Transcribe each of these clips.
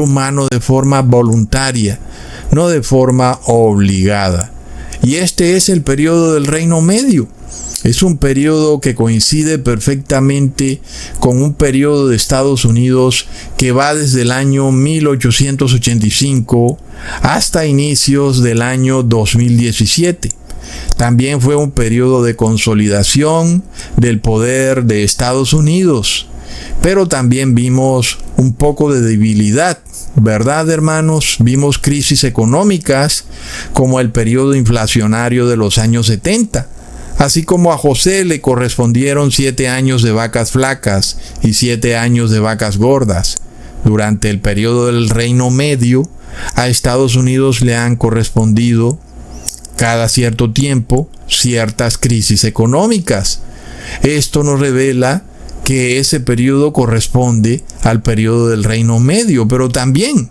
humano de forma voluntaria, no de forma obligada. Y este es el periodo del Reino Medio. Es un periodo que coincide perfectamente con un periodo de Estados Unidos que va desde el año 1885 hasta inicios del año 2017. También fue un periodo de consolidación del poder de Estados Unidos, pero también vimos un poco de debilidad, ¿verdad, hermanos? Vimos crisis económicas como el periodo inflacionario de los años 70. Así como a José le correspondieron 7 años de vacas flacas y 7 años de vacas gordas. Durante el periodo del Reino Medio, a Estados Unidos le han correspondido cada cierto tiempo ciertas crisis económicas. Esto nos revela que ese periodo corresponde al periodo del Reino Medio, pero también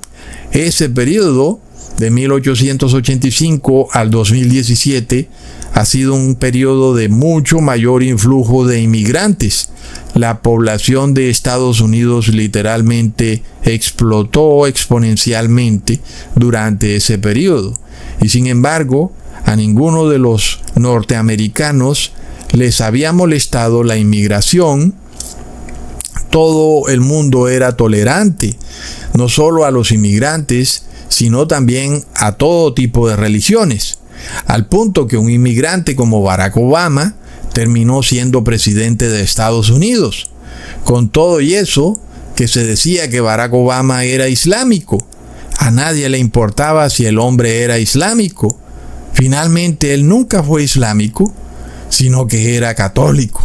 ese periodo de 1885 al 2017 ha sido un periodo de mucho mayor influjo de inmigrantes. La población de Estados Unidos literalmente explotó exponencialmente durante ese periodo. Y sin embargo, a ninguno de los norteamericanos les había molestado la inmigración. Todo el mundo era tolerante, no solo a los inmigrantes, sino también a todo tipo de religiones. Al punto que un inmigrante como Barack Obama terminó siendo presidente de Estados Unidos. Con todo y eso, que se decía que Barack Obama era islámico. A nadie le importaba si el hombre era islámico. Finalmente, él nunca fue islámico, sino que era católico.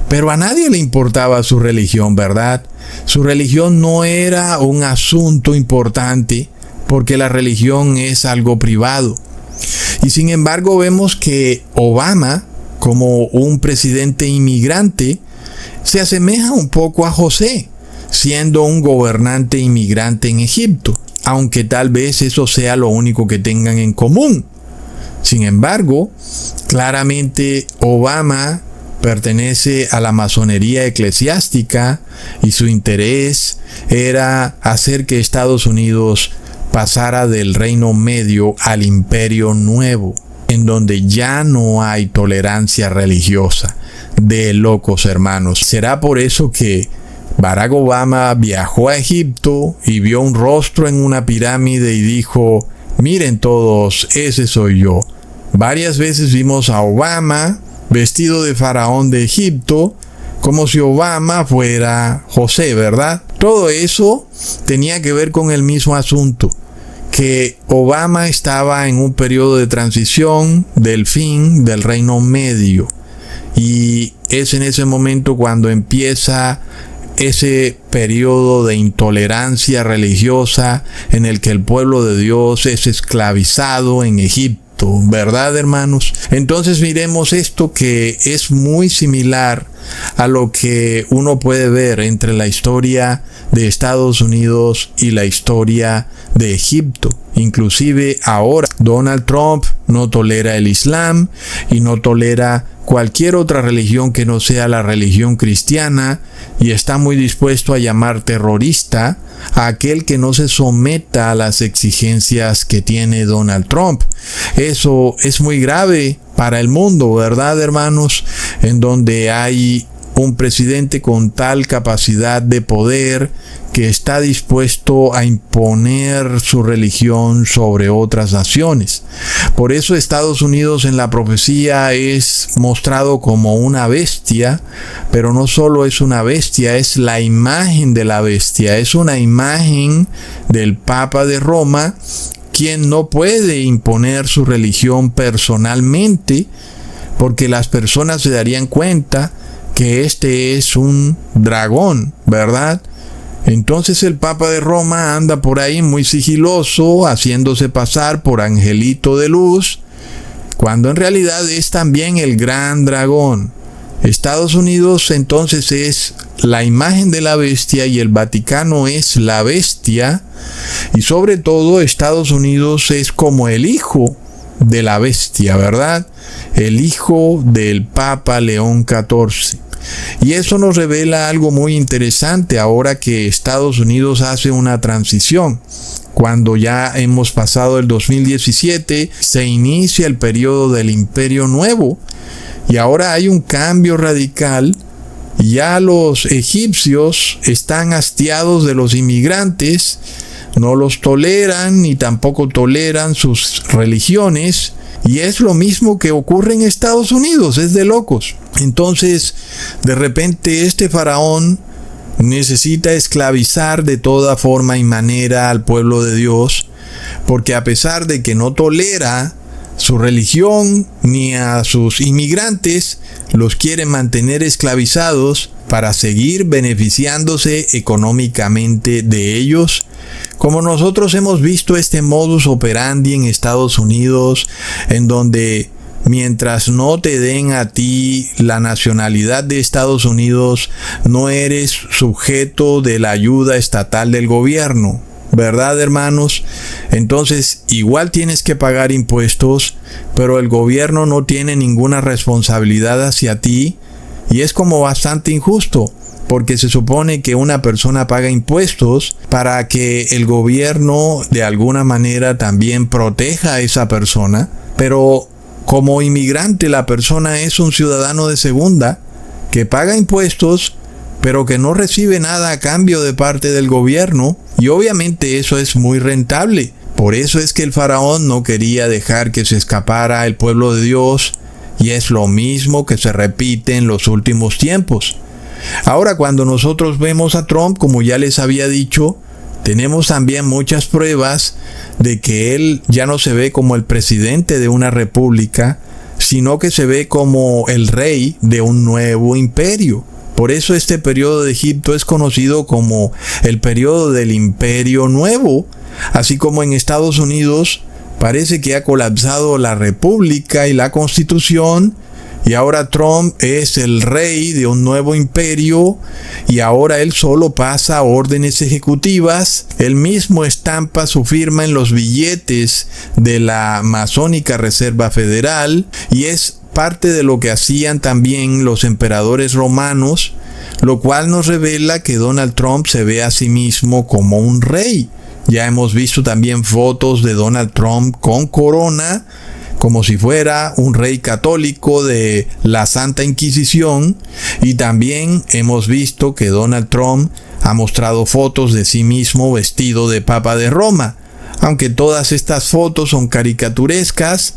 Pero a nadie le importaba su religión, ¿verdad? Su religión no era un asunto importante, porque la religión es algo privado. Y sin embargo vemos que Obama, como un presidente inmigrante, se asemeja un poco a José, siendo un gobernante inmigrante en Egipto, aunque tal vez eso sea lo único que tengan en común. Sin embargo, claramente Obama pertenece a la masonería eclesiástica y su interés era hacer que Estados Unidos pasara del Reino Medio al Imperio Nuevo, en donde ya no hay tolerancia religiosa. De locos, hermanos. ¿Será por eso que Barack Obama viajó a Egipto y vio un rostro en una pirámide y dijo: miren todos, ese soy yo? Varias veces vimos a Obama vestido de faraón de Egipto, como si Obama fuera José, ¿verdad? Todo eso tenía que ver con el mismo asunto, que Obama estaba en un periodo de transición del fin del Reino Medio. Y es en ese momento cuando empieza ese periodo de intolerancia religiosa en el que el pueblo de Dios es esclavizado en Egipto, ¿verdad, hermanos? Entonces miremos esto, que es muy similar a lo que uno puede ver entre la historia de Estados Unidos y la historia de Egipto. Inclusive ahora Donald Trump no tolera el Islam y no tolera cualquier otra religión que no sea la religión cristiana, y está muy dispuesto a llamar terrorista a aquel que no se someta a las exigencias que tiene Donald Trump. Eso es muy grave para el mundo, ¿verdad, hermanos? En donde hay un presidente con tal capacidad de poder que está dispuesto a imponer su religión sobre otras naciones. Por eso Estados Unidos en la profecía es mostrado como una bestia, pero no solo es una bestia, es la imagen de la bestia, es una imagen del Papa de Roma, quien no puede imponer su religión personalmente, porque las personas se darían cuenta que este es un dragón, ¿verdad? Entonces el Papa de Roma anda por ahí muy sigiloso, haciéndose pasar por angelito de luz, cuando en realidad es también el gran dragón. Estados Unidos entonces es la imagen de la bestia y el Vaticano es la bestia, y sobre todo Estados Unidos es como el hijo de la bestia, ¿verdad? El hijo del Papa León XIV. Y eso nos revela algo muy interesante ahora que Estados Unidos hace una transición. Cuando ya hemos pasado el 2017, se inicia el periodo del Imperio Nuevo y ahora hay un cambio radical. Ya los egipcios están hastiados de los inmigrantes, no los toleran ni tampoco toleran sus religiones. Y es lo mismo que ocurre en Estados Unidos, es de locos. Entonces, de repente este faraón necesita esclavizar de toda forma y manera al pueblo de Dios, porque a pesar de que no tolera su religión ni a sus inmigrantes, los quiere mantener esclavizados para seguir beneficiándose económicamente de ellos. Como nosotros hemos visto este modus operandi en Estados Unidos, en donde mientras no te den a ti la nacionalidad de Estados Unidos, no eres sujeto de la ayuda estatal del gobierno, ¿verdad, hermanos? Entonces, igual tienes que pagar impuestos, pero el gobierno no tiene ninguna responsabilidad hacia ti, y es como bastante injusto, porque se supone que una persona paga impuestos para que el gobierno de alguna manera también proteja a esa persona, pero como inmigrante la persona es un ciudadano de segunda que paga impuestos, pero que no recibe nada a cambio de parte del gobierno, y obviamente eso es muy rentable. Por eso es que el faraón no quería dejar que se escapara el pueblo de Dios, y es lo mismo que se repite en los últimos tiempos. Ahora, cuando nosotros vemos a Trump, como ya les había dicho, tenemos también muchas pruebas de que él ya no se ve como el presidente de una república, sino que se ve como el rey de un nuevo imperio. Por eso este periodo de Egipto es conocido como el periodo del Imperio Nuevo. Así como en Estados Unidos parece que ha colapsado la república y la constitución, y ahora Trump es el rey de un nuevo imperio, y ahora él solo pasa órdenes ejecutivas. Él mismo estampa su firma en los billetes de la masónica Reserva Federal, y es parte de lo que hacían también los emperadores romanos, lo cual nos revela que Donald Trump se ve a sí mismo como un rey. Ya hemos visto también fotos de Donald Trump con corona, como si fuera un rey católico de la Santa Inquisición, y también hemos visto que Donald Trump ha mostrado fotos de sí mismo vestido de Papa de Roma. Aunque todas estas fotos son caricaturescas,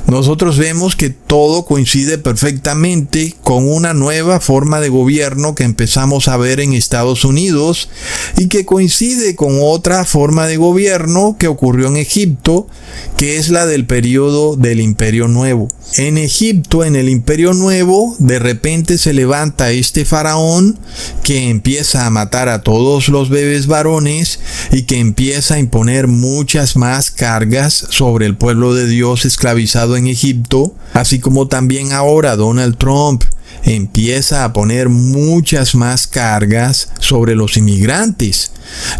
nosotros vemos que todo coincide perfectamente con una nueva forma de gobierno que empezamos a ver en Estados Unidos y que coincide con otra forma de gobierno que ocurrió en Egipto, que es la del periodo del Imperio Nuevo. En Egipto, en el Imperio Nuevo, de repente se levanta este faraón que empieza a matar a todos los bebés varones y que empieza a imponer muchas más cargas sobre el pueblo de Dios esclavizado en Egipto, así como también ahora Donald Trump empieza a poner muchas más cargas sobre los inmigrantes,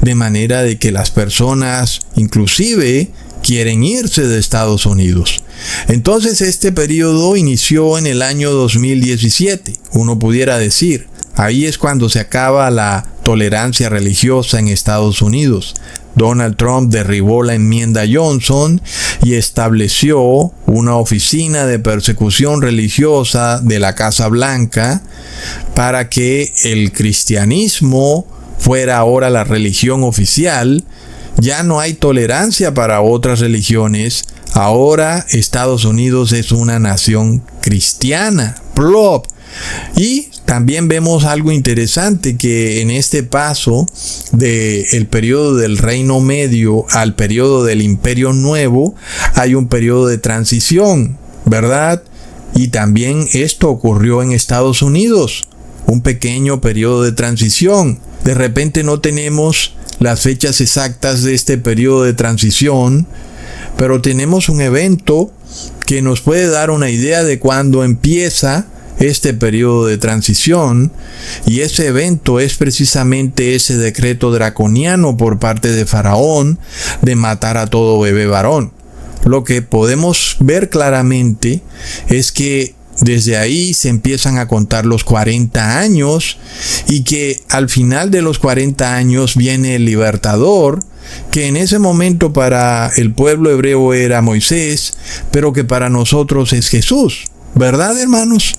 de manera de que las personas inclusive quieren irse de Estados Unidos. Entonces este periodo inició en el año 2017, uno pudiera decir. Ahí es cuando se acaba la tolerancia religiosa en Estados Unidos. Donald Trump derribó la enmienda Johnson y estableció una oficina de persecución religiosa de la Casa Blanca para que el cristianismo fuera ahora la religión oficial. Ya no hay tolerancia para otras religiones. Ahora Estados Unidos es una nación cristiana. ¡Plop! Y también vemos algo interesante, que en este paso del periodo del Reino Medio al periodo del Imperio Nuevo hay un periodo de transición, ¿verdad? Y también esto ocurrió en Estados Unidos, un pequeño periodo de transición. De repente no tenemos las fechas exactas de este periodo de transición, pero tenemos un evento que nos puede dar una idea de cuándo empieza este periodo de transición, y ese evento es precisamente ese decreto draconiano por parte de Faraón de matar a todo bebé varón. Lo que podemos ver claramente es que desde ahí se empiezan a contar los 40 años y que al final de los 40 años viene el libertador, que en ese momento para el pueblo hebreo era Moisés, pero que para nosotros es Jesús. ¿Verdad, hermanos?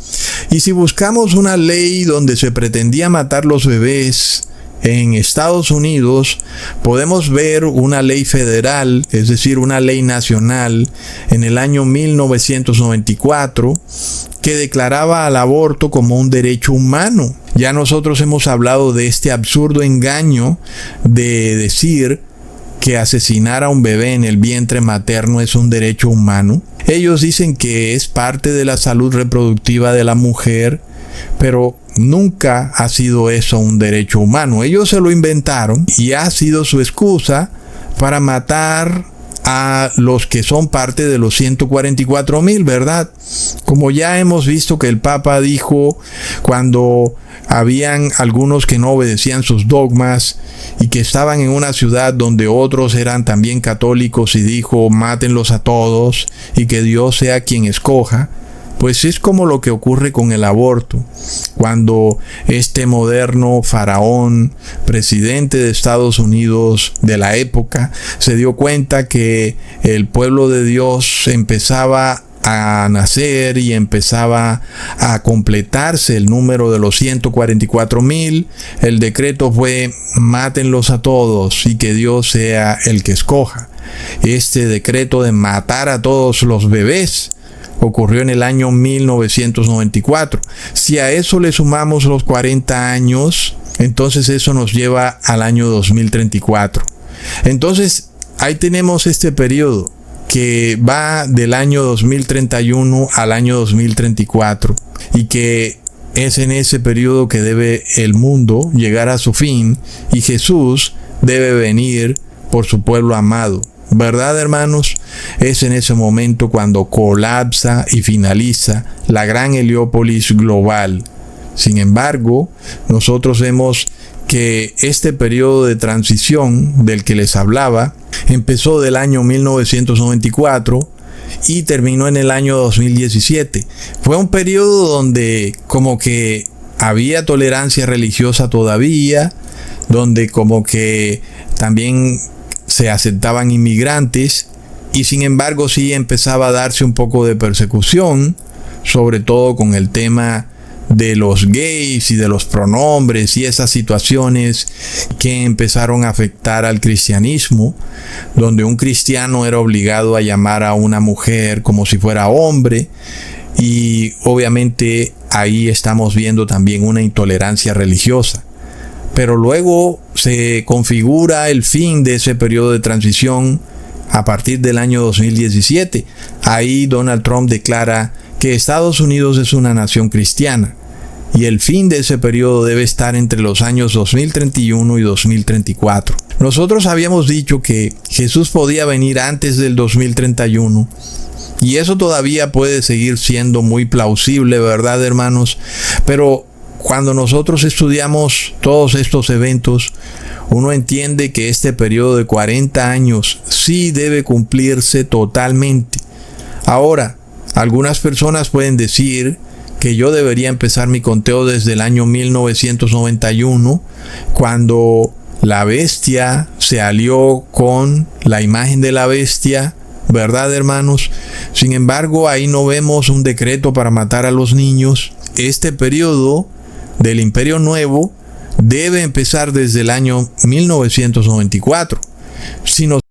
Y si buscamos una ley donde se pretendía matar los bebés en Estados Unidos, podemos ver una ley federal, es decir, una ley nacional, en el año 1994, que declaraba al aborto como un derecho humano. Ya nosotros hemos hablado de este absurdo engaño de decir que asesinar a un bebé en el vientre materno es un derecho humano. Ellos dicen que es parte de la salud reproductiva de la mujer, pero nunca ha sido eso un derecho humano. Ellos se lo inventaron y ha sido su excusa para matar a los que son parte de los 144,000, ¿verdad? Como ya hemos visto que el Papa dijo cuando habían algunos que no obedecían sus dogmas y que estaban en una ciudad donde otros eran también católicos y dijo, mátenlos a todos y que Dios sea quien escoja. Pues es como lo que ocurre con el aborto. Cuando este moderno faraón, presidente de Estados Unidos de la época, se dio cuenta que el pueblo de Dios empezaba a nacer y empezaba a completarse el número de los 144,000, el decreto fue mátenlos a todos y que Dios sea el que escoja. Este decreto de matar a todos los bebés ocurrió en el año 1994. Si a eso le sumamos los 40 años, entonces eso nos lleva al año 2034. Entonces, ahí tenemos este periodo que va del año 2031 al año 2034 y que es en ese periodo que debe el mundo llegar a su fin y Jesús debe venir por su pueblo amado. ¿Verdad, hermanos? Es en ese momento cuando colapsa y finaliza la gran Heliópolis global. Sin embargo, nosotros vemos que este periodo de transición del que les hablaba empezó del año 1994 y terminó en el año 2017. Fue un periodo donde como que había tolerancia religiosa todavía, donde como que también se aceptaban inmigrantes y sin embargo sí empezaba a darse un poco de persecución, sobre todo con el tema de los gays y de los pronombres y esas situaciones que empezaron a afectar al cristianismo, donde un cristiano era obligado a llamar a una mujer como si fuera hombre y obviamente ahí estamos viendo también una intolerancia religiosa. Pero luego se configura el fin de ese periodo de transición a partir del año 2017. Ahí Donald Trump declara que Estados Unidos es una nación cristiana y el fin de ese periodo debe estar entre los años 2031 y 2034. Nosotros habíamos dicho que Jesús podía venir antes del 2031 y eso todavía puede seguir siendo muy plausible, ¿verdad, hermanos? Pero cuando nosotros estudiamos todos estos eventos, uno entiende que este periodo de 40 años sí debe cumplirse totalmente. Ahora, algunas personas pueden decir que yo debería empezar mi conteo desde el año 1991, cuando la bestia se alió con la imagen de la bestia, ¿verdad, hermanos? Sin embargo, ahí no vemos un decreto para matar a los niños. Este periodo del Imperio Nuevo debe empezar desde el año 1994. Si nos